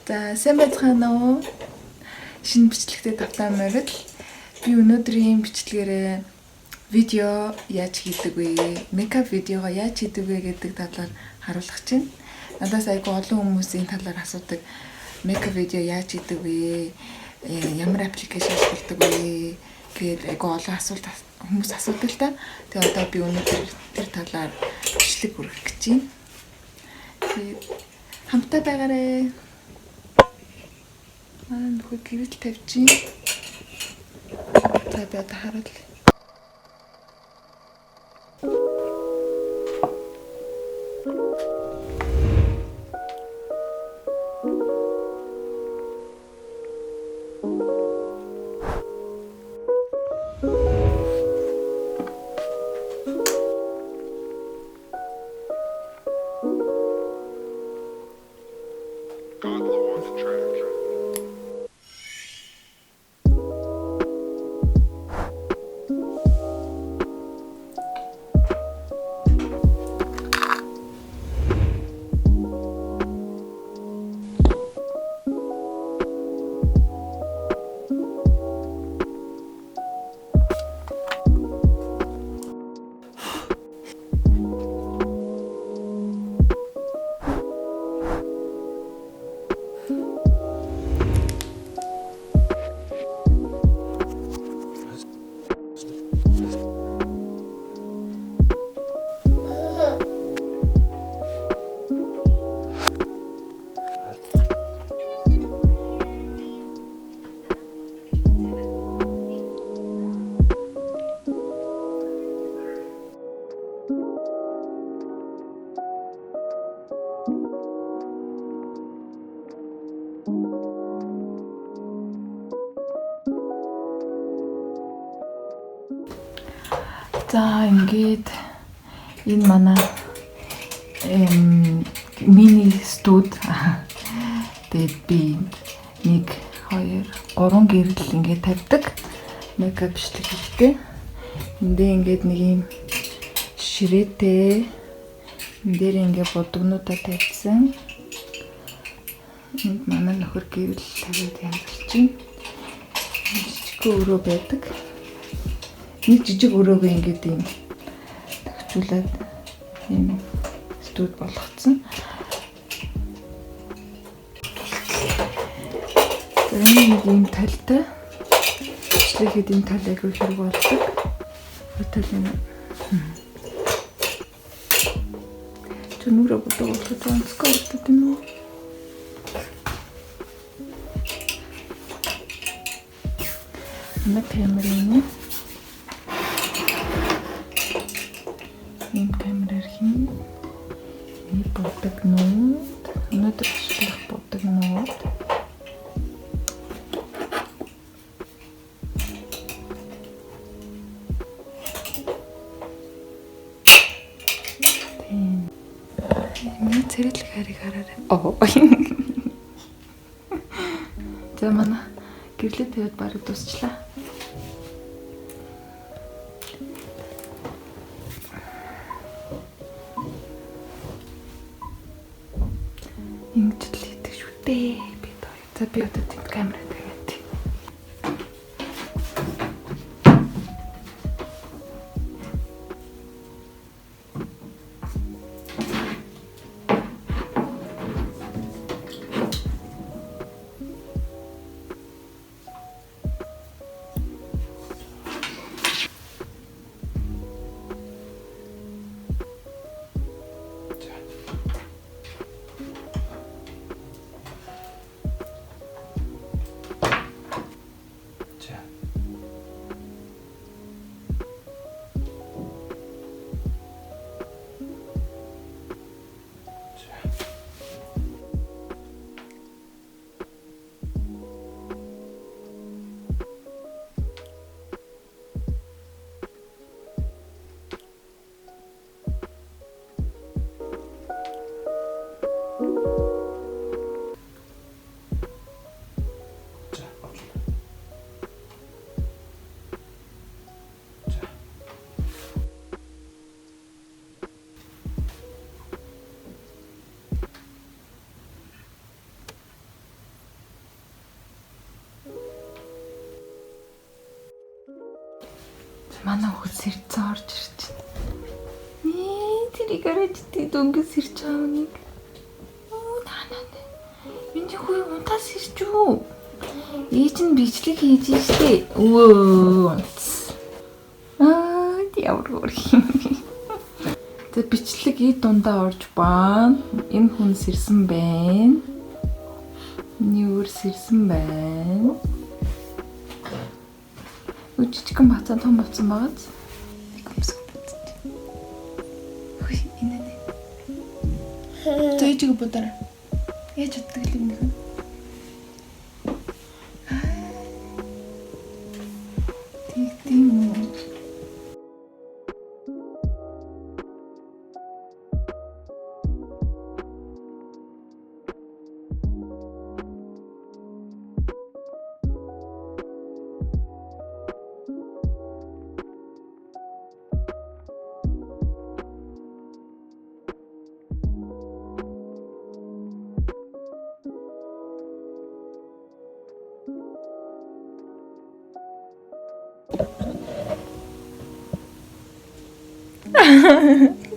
За сайн байцгаана уу? Шинэ бичлэгтэй тавтан морил. Би өнөөдрийн бичлэгээрээ видео яаж хийдэг вэ? Мейкап видеого яаж хийдэг вэ гэдэг талаар харуулах чинь. Надаас айгүй олон хүмүүсийн талаар асуудаг. Мейкап видео яаж хийдэг вэ? Ямар аппликейшн ашигладаг вэ? Гэхээр айгүй олон хүмүүс асуудаг л да. Тэгээ одоо би өнөөдөр тэр талаар бичлэг хүргэх гэж байна. Тэгээд хамтаа байгаарай. Нөхөд гэрэл тавьж юм. За би одоо харуулъя. Godlow on the track. За ингээд энэ манай мини студ. Тэгээд би 1 2 3 гэрэл ингээд тавьдаг. Мейкап бичлэг хийхдээ. Эндээ ингээд нэг юм ширээтэй энэ дээр ингээд бодгонуудаа тавьсан. Энд манай нөхөр гэрэл тавиад янзлж байна. Жижиг өрөө байдаг. Нэг жижиг өрөөгөө ингээд юм төгчүүлээд юм студ болгоцсон. Энэ нэг юм талтай. Бичлэгэд энэ тал айгүй хэрэг болдог. Өтөл юм. Чөнөөрөө бодож онцгой юм уу? Нэг камерын ийм камераар хийн. Ийм бодог нууд. Өнөөдөр бичлэх бодог нууд. Энэ цэрэглэг харийг хараарай. За манай гэрлээ тавиад бараг дуусчлаа. Ингэж л хийдэг шүү дээ. Би одоо тэнд камера тавиад. Манай хөхөд сэрцэн орж ирж байна. Тэрийг арайч тий дөнгөс сэрч байгаа нэг. Наа. Энд хүү унтаас сэрч үү? Ээж нь бичлэг хийж штэ. Өө. Ямар гөрх юм. Тэг бичлэг ий дундаа орж баана. Энэ хүн сэрсэн байна. Нүүр сэрсэн байна. Үчичгэн бацаа том болсон байгааз. Нэг өмсөг бацаа. Хөөе энэ. Зөөжиг бодороо. Яаж утдаг юм бэ? Тийм.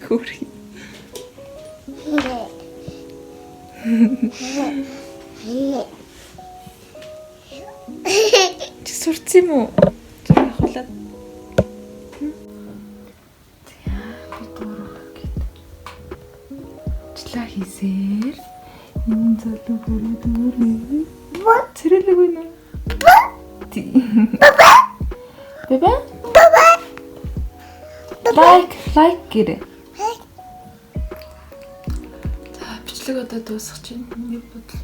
Хөрхи. Чи сурцсан юм уу? Зураг авахлаад. Би дуурах гээд. Члаа хийсээр энэ залуу бүрээ. Цэрэлэг үнэ. Бэбэ? Лайк гэрэ. За бичлэг одоо дуусах чинь миний бодол.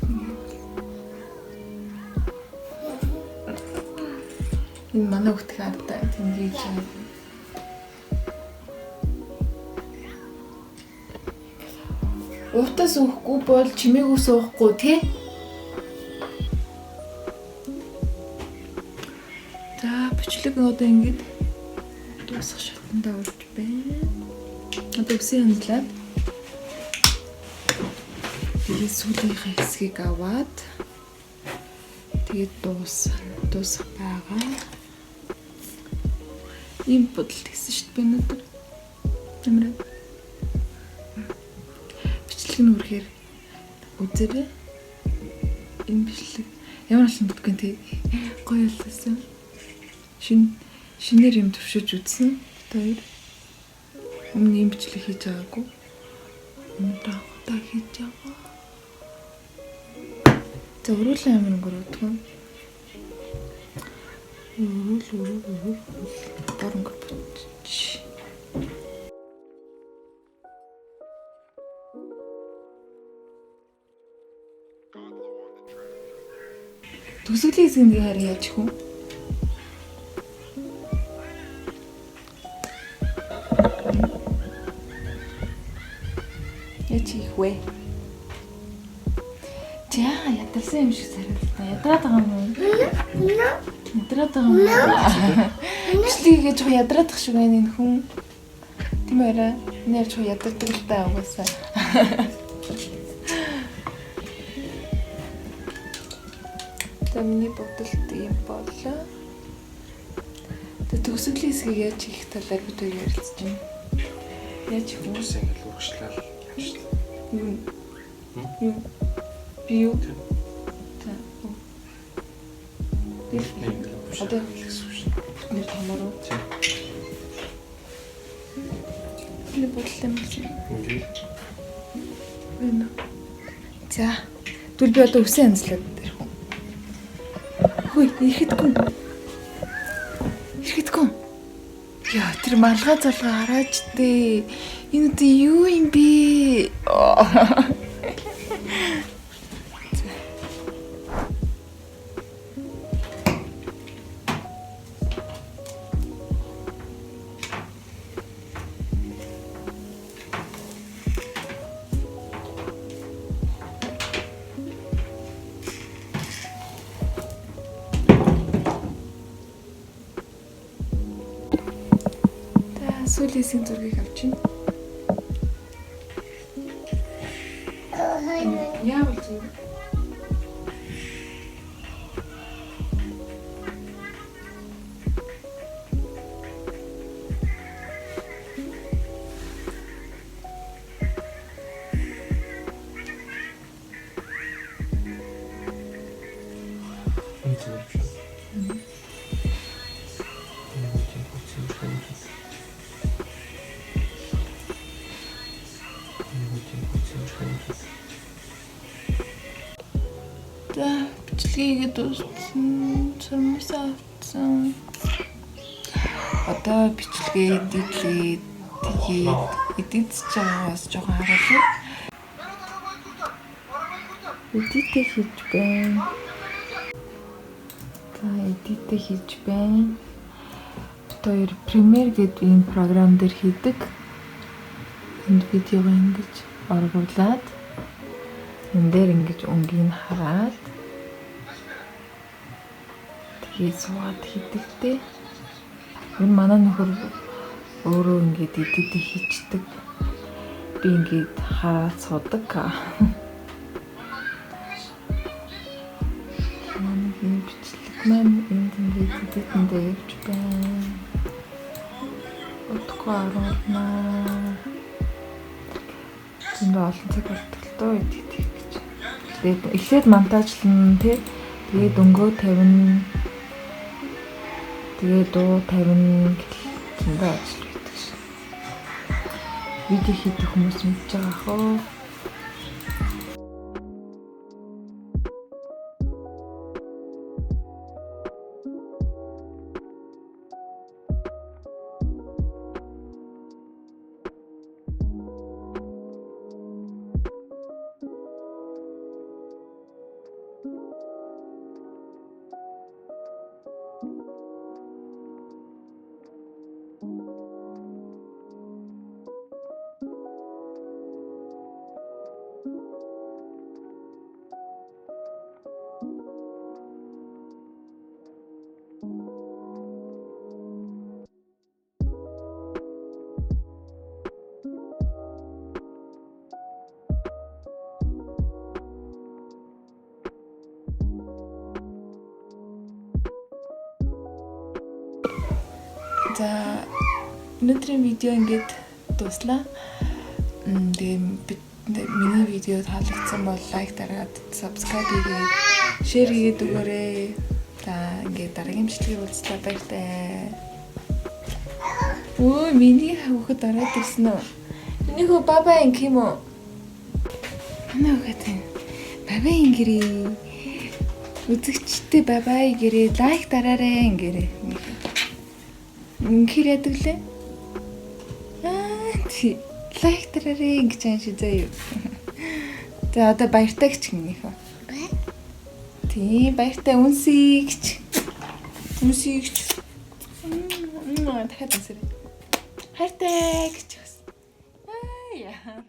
Энэ манай хөлтг хардаа тэмдэглэж байгаа. Уутаас уухгүй бол чимээгүй суухгүй тий? За бичлэг одоо ингэж дуусах шатанда орж байна. Одоо үсээ хандлаад тэгээд сүүлийнхээ хэсгийг аваад тэгээд дуусах байгаа. Ийм бодол гэсэн шүү дээ өнөөдөр. Амраа. Бичлэг нь үрхээр үзээрэй. Энэ бичлэг ямар алсан бүтгэн тий гоё боллоо. Шинээр юм төвшөж үзсэн. Тэр өмнө юм бичлэг хийж байгаагүй. Өнөөдөр анхудаа хийж байгаа. За өрөөлөн амин гөрөдгөө. Өрөөл. Дөрөнгө бич. Төсөглөө хэсгийг хараа яаж хүн? Ичихвэ. За ядарсан юм шиг сарилтаа. Ядраад байгаа юм уу? Ядраад байгаа юм уу? Бичлэгээ жоо ядраадах шиг байна энэ хүн. Тийм ээ. Нэр жоо ядардаг л таа угаасаа. Миний бодолд юм болоо. Төгсгөлийн хэсгийг яаж хийх талаар бид хоёр ярилцж байна. Яаж хүмүүсээ ингэ урагшлал явуулсан. Юу? Би юу? За. Одоо нэг хамааруу. Энэ бодлоо юм шиг. Үнэ. За. Түл би одоо үсээ анзлаад ирэх үү? Хөөе, ихэдгүй. Яа, тэр малгай залгаа хараач дээ. Энэ үгүй юу юм бэ? Сүүлээсийн зургийг авчихна. Яа болж байна? За бичлэгийг дууссан, сурмасаа авсан. Одоо бичлэгээ эдитлээд тэгээд эдитж байгаагаас жоохон харуулъя. Эдитээ хийж байна. За эдитээ хийж байна. Тэр Premiere гэдэг ийм програм дээр хийдэг. Энд видеого ингэж оруулаад энэ дээр ингэж өнгийг хараад тэгээд суугаад хийдэгтэй. Энэ манай нөхөр өөрөө ингэж эдитээ хийчдэг. Би ингэж хараад суудаг. Манай бичлэг маань энд ингэж эдитэндээ явж байна. Утгагүй оруулнаа. Зөндөө олон цаг болдог л доо эдит хийх гэж. Тэгээд эхлээд монтажлна тий. Тэгээд өнгөө тавина. Тэгээд дуу тавина гэх зөндөө ажил байдаг шээ. Видео хийх хүмүүс мэдж байгаа хөө. За өнөөдрийн видео ингээд дуслаа. Тэгээд миний видео таалагдсан бол лайк дараад subscribe хийгээд share хийгээд өгөөрэй. За ингээд дараагийн бичлэгийг уулзлаа баяртай. Өө миний хүүхэд ороод ирсэн үү? Миний хөө баба инг юм уу? Манай хүүхэд баба ингэрээ. Үзэгчтэй бабай гэрээ лайк дараарай ингэрээ. Ингээр яадаг лээ? Тий. Лайк дараарай ингэж ааш заяа. За одоо баяртай гэж гинийхөө. Тий, баяртай үнсийгч. Үнсийгч. Дахиад үнсэрэй. Хайртай гэж. Аа яа.